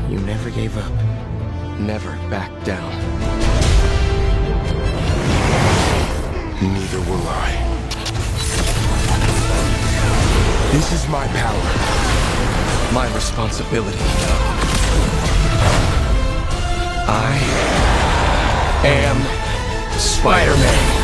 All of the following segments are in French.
You never gave up. Never backed down. Neither will I. This is my power. My responsibility. I am Spider-Man.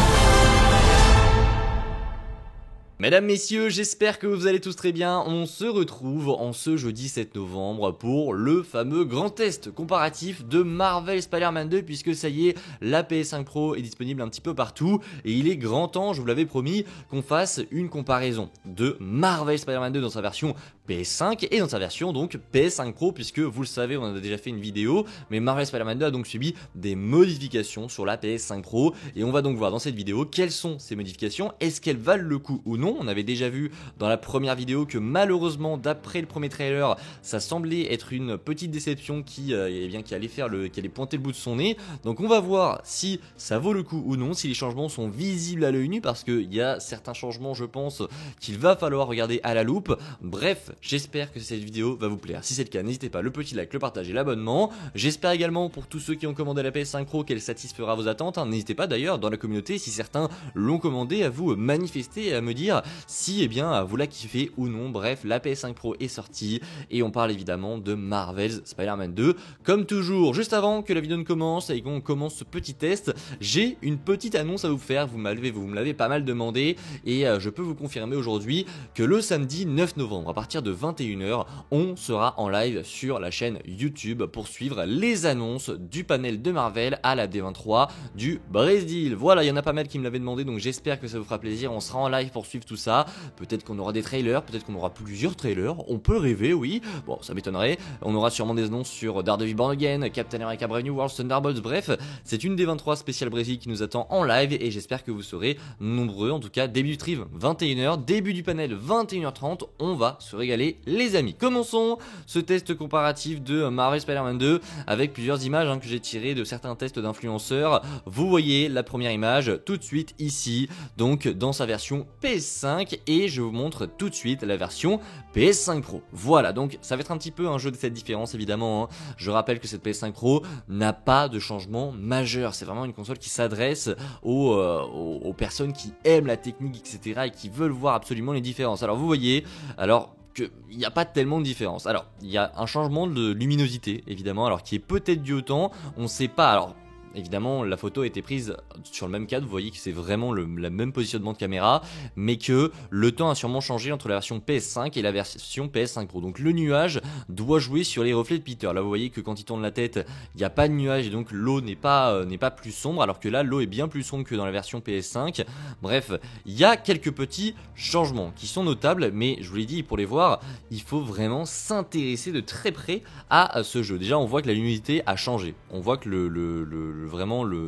Mesdames, messieurs, j'espère que vous allez tous très bien. On se retrouve en ce jeudi 7 novembre pour le fameux grand test comparatif de Marvel Spider-Man 2 puisque ça y est, la PS5 Pro est disponible un petit peu partout et il est grand temps, je vous l'avais promis, qu'on fasse une comparaison de Marvel Spider-Man 2 dans sa version PS5 et dans sa version donc PS5 Pro puisque vous le savez, on en a déjà fait une vidéo, mais Marvel Spider-Man 2 a donc subi des modifications sur la PS5 Pro et on va donc voir dans cette vidéo quelles sont ces modifications, est-ce qu'elles valent le coup ou non. On avait déjà vu dans la première vidéo que malheureusement d'après le premier trailer ça semblait être une petite déception qui allait pointer le bout de son nez, donc on va voir si ça vaut le coup ou non, si les changements sont visibles à l'œil nu parce qu'il y a certains changements je pense qu'il va falloir regarder à la loupe. Bref, j'espère que cette vidéo va vous plaire, si c'est le cas n'hésitez pas, le petit like, le partage et l'abonnement. J'espère également pour tous ceux qui ont commandé la PS5 Pro qu'elle satisfera vos attentes, n'hésitez pas d'ailleurs dans la communauté si certains l'ont commandé à vous manifester et à me dire si vous la kiffez ou non. Bref, la PS5 Pro est sortie et on parle évidemment de Marvel's Spider-Man 2 comme toujours. Juste avant que la vidéo ne commence et qu'on commence ce petit test, j'ai une petite annonce à vous faire, vous me l'avez pas mal demandé et je peux vous confirmer aujourd'hui que le samedi 9 novembre à partir de 21h on sera en live sur la chaîne YouTube pour suivre les annonces du panel de Marvel à la D23 du Brésil. Voilà, il y en a pas mal qui me l'avaient demandé donc j'espère que ça vous fera plaisir, on sera en live pour suivre tout ça. Peut-être qu'on aura des trailers, peut-être qu'on aura plusieurs trailers, on peut rêver, oui, bon ça m'étonnerait. On aura sûrement des annonces sur Daredevil Born Again, Captain America Brave New World, Thunderbolts, bref, c'est une des 23 spéciales Brésil qui nous attend en live et j'espère que vous serez nombreux. En tout cas, début du stream 21h, début du panel 21h30, on va se régaler les amis. Commençons ce test comparatif de Marvel Spider-Man 2 avec plusieurs images que j'ai tirées de certains tests d'influenceurs. Vous voyez la première image tout de suite ici, donc dans sa version PS5 et je vous montre tout de suite la version PS5 Pro. Voilà, donc ça va être un petit peu un jeu de cette différence évidemment. Je rappelle que cette PS5 Pro n'a pas de changement majeur. C'est vraiment une console qui s'adresse aux personnes qui aiment la technique, etc. et qui veulent voir absolument les différences. Alors vous voyez, qu'il n'y a pas tellement de différence. Alors, il y a un changement de luminosité, évidemment, alors qui est peut-être dû au temps, on ne sait pas. Alors, évidemment, la photo a été prise sur le même cadre, vous voyez que c'est vraiment le même positionnement de caméra, mais que le temps a sûrement changé entre la version PS5 et la version PS5 Pro. Donc le nuage doit jouer sur les reflets de Peter. Là, vous voyez que quand il tourne la tête, il n'y a pas de nuage et donc l'eau n'est pas plus sombre, alors que là, l'eau est bien plus sombre que dans la version PS5. Bref, il y a quelques petits changements qui sont notables, mais je vous l'ai dit, pour les voir, il faut vraiment s'intéresser de très près à ce jeu. Déjà, on voit que la luminosité a changé. On voit que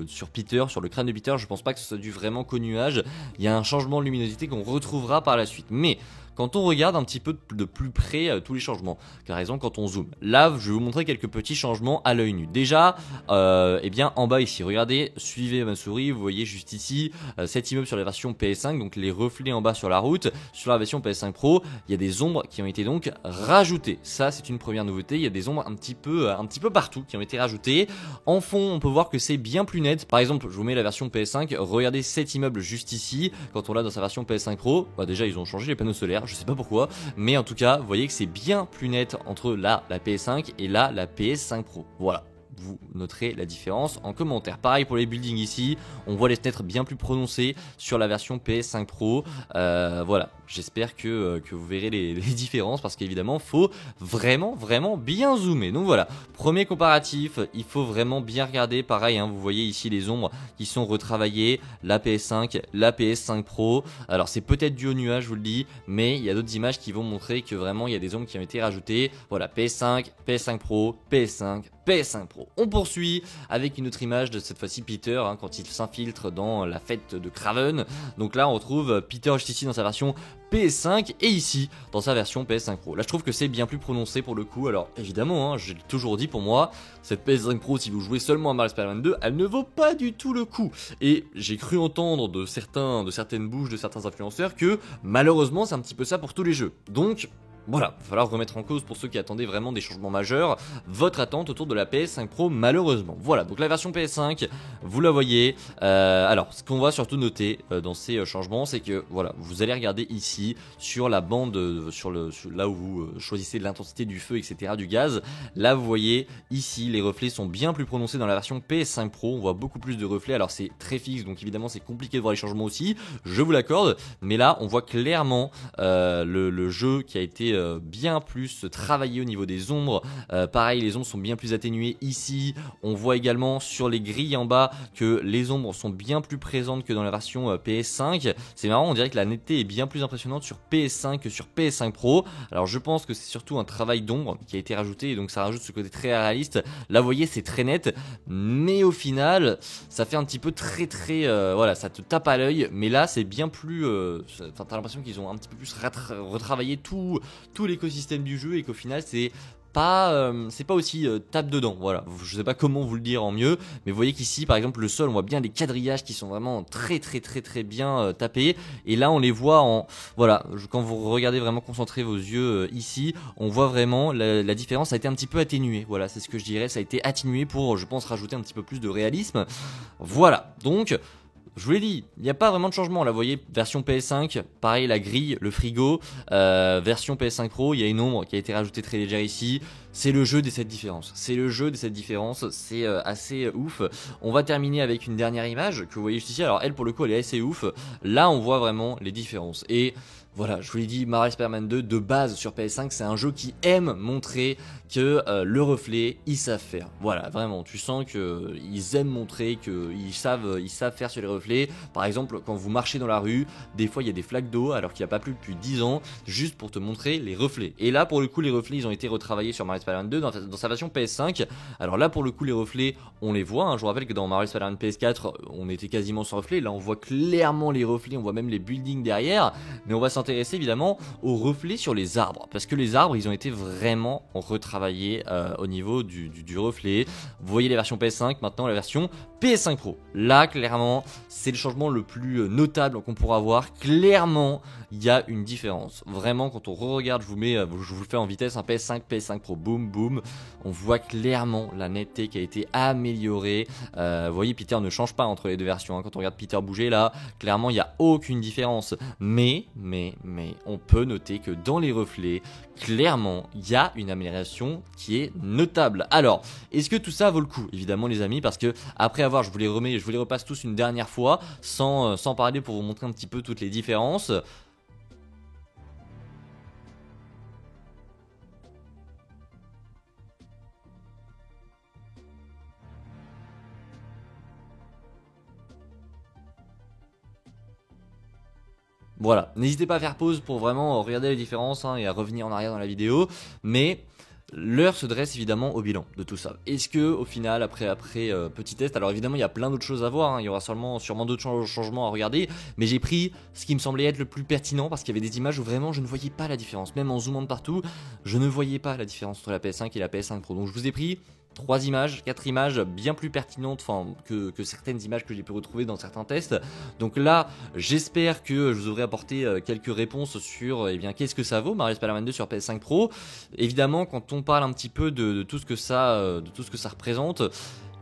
sur Peter, sur le crâne de Peter, je pense pas que ce soit dû vraiment qu'au nuage. Il y a un changement de luminosité qu'on retrouvera par la suite. Mais quand on regarde un petit peu de plus près tous les changements, par exemple quand on zoome, là je vais vous montrer quelques petits changements à l'œil nu. Déjà, en bas ici, regardez, suivez ma souris, vous voyez juste ici, cet immeuble sur la version PS5, donc les reflets en bas sur la route, sur la version PS5 Pro, il y a des ombres qui ont été donc rajoutées. Ça c'est une première nouveauté, il y a des ombres un petit peu partout qui ont été rajoutées. En fond, on peut voir que c'est bien plus net. Par exemple, je vous mets la version PS5, regardez cet immeuble juste ici, quand on l'a dans sa version PS5 Pro, déjà ils ont changé les panneaux solaires. Je sais pas pourquoi, mais en tout cas, vous voyez que c'est bien plus net entre là, la PS5 et là, la PS5 Pro. Voilà. Vous noterez la différence en commentaire. Pareil pour les buildings ici, on voit les fenêtres bien plus prononcées sur la version PS5 Pro. Voilà, j'espère que vous verrez les différences parce qu'évidemment, faut vraiment bien zoomer. Donc voilà, premier comparatif, il faut vraiment bien regarder. Pareil, vous voyez ici les ombres qui sont retravaillées, la PS5, la PS5 Pro. Alors c'est peut-être dû au nuage, je vous le dis, mais il y a d'autres images qui vont montrer que vraiment il y a des ombres qui ont été rajoutées. Voilà, PS5, PS5 Pro, PS5, PS5 Pro. On poursuit avec une autre image de cette fois-ci Peter quand il s'infiltre dans la fête de Kraven. Donc là on retrouve Peter juste ici dans sa version PS5 et ici dans sa version PS5 Pro. Là je trouve que c'est bien plus prononcé pour le coup. Alors évidemment, j'ai toujours dit pour moi, cette PS5 Pro si vous jouez seulement à Marvel Spider-Man 2, elle ne vaut pas du tout le coup. Et j'ai cru entendre de certaines bouches de certains influenceurs que malheureusement c'est un petit peu ça pour tous les jeux. Donc Voilà, il va falloir remettre en cause pour ceux qui attendaient vraiment des changements majeurs, votre attente autour de la PS5 Pro malheureusement. Voilà, donc la version PS5, vous la voyez. Alors, ce qu'on va surtout noter dans ces changements, c'est que voilà, vous allez regarder ici sur la bande, là où vous choisissez l'intensité du feu, etc., du gaz. Là, vous voyez ici, les reflets sont bien plus prononcés dans la version PS5 Pro. On voit beaucoup plus de reflets. Alors, c'est très fixe, donc évidemment, c'est compliqué de voir les changements aussi. Je vous l'accorde, mais là, on voit clairement le jeu qui a été bien plus travaillé au niveau des ombres. Pareil, les ombres sont bien plus atténuées ici. On voit également sur les grilles en bas que les ombres sont bien plus présentes que dans la version PS5. C'est marrant, on dirait que la netteté est bien plus impressionnante sur PS5 que sur PS5 Pro. Alors je pense que c'est surtout un travail d'ombre qui a été rajouté, et donc ça rajoute ce côté très réaliste. Là vous voyez, c'est très net, mais au final ça fait un petit peu très voilà, ça te tape à l'œil. Mais là c'est bien plus t'as l'impression qu'ils ont un petit peu plus retravaillé tout l'écosystème du jeu, et qu'au final c'est pas aussi tape dedans. Voilà, je sais pas comment vous le dire en mieux, mais vous voyez qu'ici par exemple le sol, on voit bien les quadrillages qui sont vraiment très bien tapés, et là on les voit en voilà, quand vous regardez vraiment, concentrez vos yeux ici, on voit vraiment la différence a été un petit peu atténuée. Voilà, c'est ce que je dirais, ça a été atténué pour, je pense, rajouter un petit peu plus de réalisme. Voilà, donc je vous l'ai dit, il n'y a pas vraiment de changement. Là, vous voyez, version PS5, pareil, la grille, le frigo. Version PS5 Pro, il y a une ombre qui a été rajoutée très légère ici. C'est le jeu des 7 différences. C'est le jeu des 7 différences. C'est assez ouf. On va terminer avec une dernière image que vous voyez juste ici. Alors, elle, pour le coup, elle est assez ouf. Là, on voit vraiment les différences. Et voilà, je vous l'ai dit, Marvel Spider-Man 2 de base sur PS5, c'est un jeu qui aime montrer que le reflet, ils savent faire. Voilà, vraiment, tu sens qu'ils aiment montrer qu'ils savent faire sur les reflets. Par exemple, quand vous marchez dans la rue, des fois il y a des flaques d'eau alors qu'il n'y a pas plu depuis 10 ans, juste pour te montrer les reflets. Et là, pour le coup, les reflets, ils ont été retravaillés sur Marvel Spider-Man 2 dans sa version PS5. Alors là, pour le coup, les reflets, on les voit. Je vous rappelle que dans Marvel Spider-Man PS4, on était quasiment sans reflets. Là, on voit clairement les reflets, on voit même les buildings derrière. Mais on va s'intéresser évidemment aux reflets sur les arbres, parce que les arbres, ils ont été vraiment retravaillés au niveau du reflet. Vous voyez les versions PS5, maintenant la version PS5 Pro. Là, clairement, c'est le changement le plus notable qu'on pourra avoir. Clairement, il y a une différence. Vraiment, quand on re-regarde, je vous le fais en vitesse, un PS5, PS5 Pro, boum, boum, on voit clairement la netteté qui a été améliorée. Vous voyez, Peter ne change pas entre les deux versions. Quand on regarde Peter bouger, là, clairement, il n'y a aucune différence. Mais, on peut noter que dans les reflets, clairement, il y a une amélioration qui est notable. Alors, est-ce que tout ça vaut le coup? Évidemment, les amis, parce que après avoir, je vous les repasse tous une dernière fois, sans parler, pour vous montrer un petit peu toutes les différences. Voilà, n'hésitez pas à faire pause pour vraiment regarder les différences et à revenir en arrière dans la vidéo, mais l'heure se dresse évidemment au bilan de tout ça. Est-ce que au final, après petit test, alors évidemment il y a plein d'autres choses à voir, il y aura sûrement d'autres changements à regarder, mais j'ai pris ce qui me semblait être le plus pertinent, parce qu'il y avait des images où vraiment je ne voyais pas la différence, même en zoomant de partout, je ne voyais pas la différence entre la PS5 et la PS5 Pro. Donc je vous ai pris 4 images bien plus pertinentes que certaines images que j'ai pu retrouver dans certains tests. Donc là, j'espère que je vous aurai apporté quelques réponses sur qu'est-ce que ça vaut Marvel Spider-Man 2 sur PS5 Pro. Évidemment, quand on parle un petit peu de tout ce que ça représente,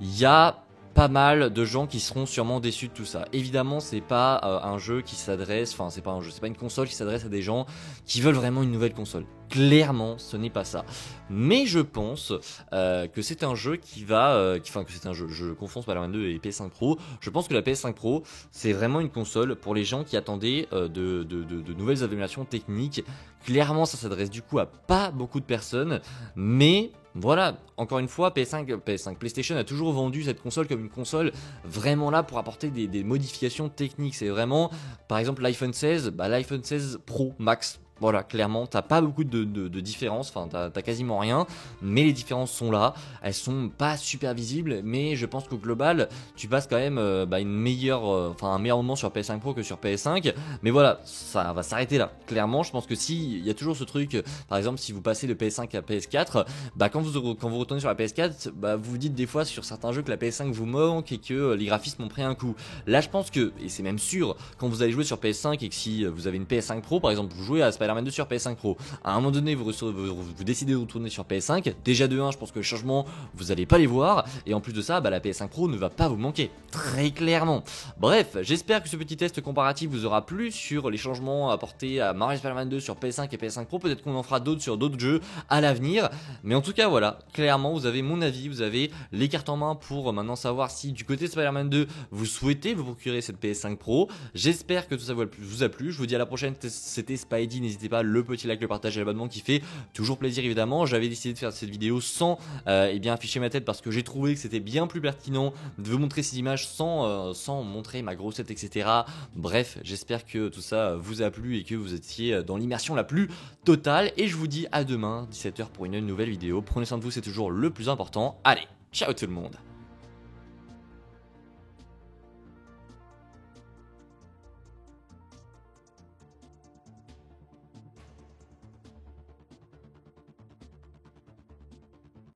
il y a pas mal de gens qui seront sûrement déçus de tout ça. Évidemment, c'est pas un jeu qui s'adresse, c'est pas une console qui s'adresse à des gens qui veulent vraiment une nouvelle console. Clairement, ce n'est pas ça. Mais je pense que c'est un jeu je confonds Spider-Man 2 et PS5 Pro. Je pense que la PS5 Pro, c'est vraiment une console pour les gens qui attendaient de nouvelles améliorations techniques. Clairement, ça s'adresse du coup à pas beaucoup de personnes, mais voilà, encore une fois, PlayStation a toujours vendu cette console comme une console vraiment là pour apporter des modifications techniques. C'est vraiment, par exemple, l'iPhone 16, l'iPhone 16 Pro Max. Voilà, clairement, t'as pas beaucoup de différences, t'as quasiment rien, mais les différences sont là, elles sont pas super visibles, mais je pense qu'au global, tu passes quand même un meilleur moment sur PS5 Pro que sur PS5, mais voilà, ça va s'arrêter là. Clairement, je pense que il y a toujours ce truc, par exemple, si vous passez de PS5 à PS4, quand vous retournez sur la PS4, vous vous dites des fois sur certains jeux que la PS5 vous manque et que les graphismes ont pris un coup. Là, je pense que, et c'est même sûr, quand vous allez jouer sur PS5 et que si vous avez une PS5 Pro, par exemple, vous jouez à Spider-Man 2 sur PS5 Pro, à un moment donné vous décidez de retourner sur PS5, déjà de 1 je pense que les changements vous allez pas les voir, et en plus de ça la PS5 Pro ne va pas vous manquer, très clairement. Bref, j'espère que ce petit test comparatif vous aura plu sur les changements apportés à Marvel Spider-Man 2 sur PS5 et PS5 Pro, peut-être qu'on en fera d'autres sur d'autres jeux à l'avenir, mais en tout cas voilà, clairement vous avez mon avis, vous avez les cartes en main pour maintenant savoir si du côté de Spider-Man 2 vous souhaitez vous procurer cette PS5 Pro. J'espère que tout ça vous a plu, je vous dis à la prochaine, c'était Spidey, n'hésitez pas, le petit like, le partage et l'abonnement qui fait toujours plaisir évidemment. J'avais décidé de faire cette vidéo sans afficher ma tête parce que j'ai trouvé que c'était bien plus pertinent de vous montrer ces images sans montrer ma grosse tête, etc. Bref, j'espère que tout ça vous a plu et que vous étiez dans l'immersion la plus totale, et je vous dis à demain 17h pour une nouvelle vidéo. Prenez soin de vous, c'est toujours le plus important. Allez, ciao tout le monde.